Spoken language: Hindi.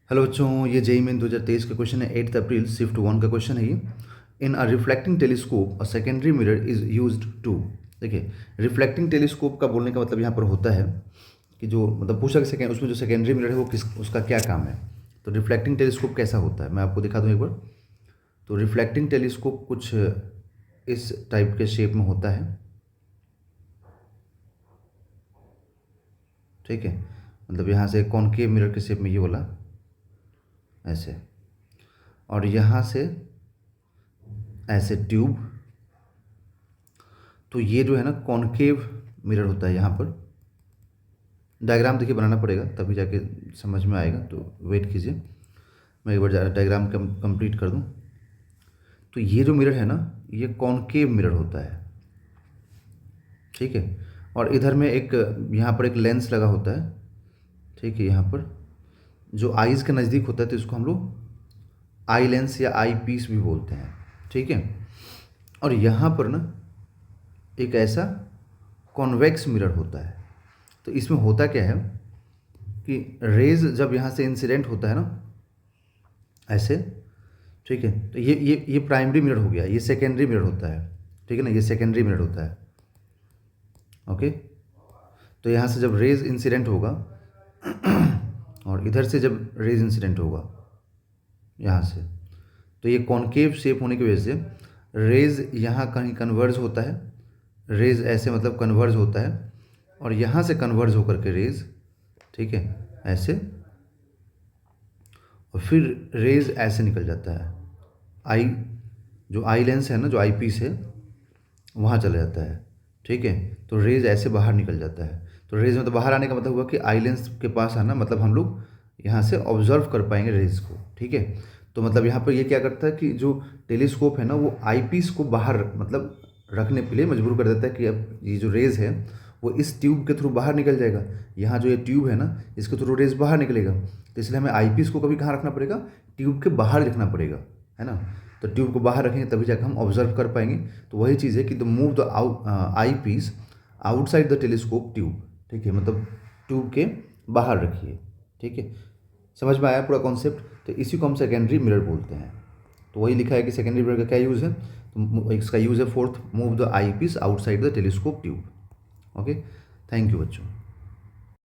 हेलो बच्चों, ये जेईई मेन 2023 का क्वेश्चन है। 8 अप्रैल शिफ्ट 1 का क्वेश्चन है ये। In a reflecting telescope a secondary mirror is used to. देखिए, रिफ्लेक्टिंग टेलीस्कोप का बोलने का मतलब यहाँ पर होता है कि जो मतलब पूछा कि सेकेंड उसमें जो सेकेंडरी मिरर है वो किस उसका क्या काम है। तो रिफ्लेक्टिंग टेलीस्कोप कैसा होता है मैं आपको दिखा दूँ एक बार। तो रिफ्लेक्टिंग टेलीस्कोप कुछ इस टाइप के शेप में होता है, ठीक है। मतलब यहाँ से कॉनकेव मिरर के शेप में ये वाला ऐसे, और यहाँ से ऐसे ट्यूब। तो ये जो है ना कॉनकेव मिरर होता है। यहाँ पर डायग्राम देखिए बनाना पड़ेगा तभी जाके समझ में आएगा, तो वेट कीजिए, मैं एक बार डायग्राम कंप्लीट कर दूँ। तो ये जो मिरर है ना, ये कॉनकेव मिरर होता है, ठीक है। और इधर में एक यहाँ पर एक लेंस लगा होता है, ठीक है। यहाँ पर जो आईज़ के नज़दीक होता है तो इसको हम लोग आई लेंस या आई पीस भी बोलते हैं, ठीक है। और यहाँ पर ना एक ऐसा कॉन्वेक्स मिरर होता है। तो इसमें होता क्या है कि रेज जब यहाँ से इंसिडेंट होता है ना ऐसे, ठीक है। तो ये प्राइमरी मिरर हो गया, ये सेकेंडरी मिरर होता है, ठीक है ना, ये सेकेंडरी मिरर होता है, ओके। तो यहाँ से जब रेज इंसिडेंट होगा और इधर से जब रेज इंसिडेंट होगा यहाँ से, तो ये कॉनकेव शेप होने की वजह से रेज यहाँ कहीं कन्वर्ज होता है। रेज ऐसे मतलब कन्वर्ज होता है, और यहाँ से कन्वर्ज होकर के रेज, ठीक है, ऐसे, और फिर रेज ऐसे निकल जाता है। आई जो आई लेंस है ना, जो आई पीस है, वहाँ चला जाता है, ठीक है। तो रेज ऐसे बाहर निकल जाता है। तो रेज मतलब बाहर आने का मतलब हुआ कि आई लेंस के पास आना, मतलब हम लोग यहाँ से ऑब्जर्व कर पाएंगे रेज को, ठीक है। तो मतलब यहाँ पर ये क्या करता है कि जो टेलीस्कोप है ना, वो आई पीस को बाहर मतलब रखने के लिए मजबूर कर देता है कि अब ये जो रेज है वो इस ट्यूब के थ्रू बाहर निकल जाएगा। यहाँ जो ये ट्यूब है ना, इसके थ्रू रेज बाहर निकलेगा, तो इसलिए हमें आई पीस को कभी कहाँ रखना पड़ेगा, ट्यूब के बाहर रखना पड़ेगा, है ना। तो ट्यूब को बाहर रखेंगे तभी जाकर हम ऑब्जर्व कर पाएंगे। तो वही चीज़ है कि the move the eyepiece outside the telescope tube, ठीक है, मतलब ट्यूब के बाहर रखिए, ठीक है। समझ में आया पूरा कॉन्सेप्ट। तो इसी को हम सेकेंडरी मिरर बोलते हैं। तो वही लिखा है कि सेकेंडरी मिरर का क्या यूज़ है। तो इसका यूज़ है fourth, move the eyepiece outside the telescope tube, okay. Thank you बच्चों।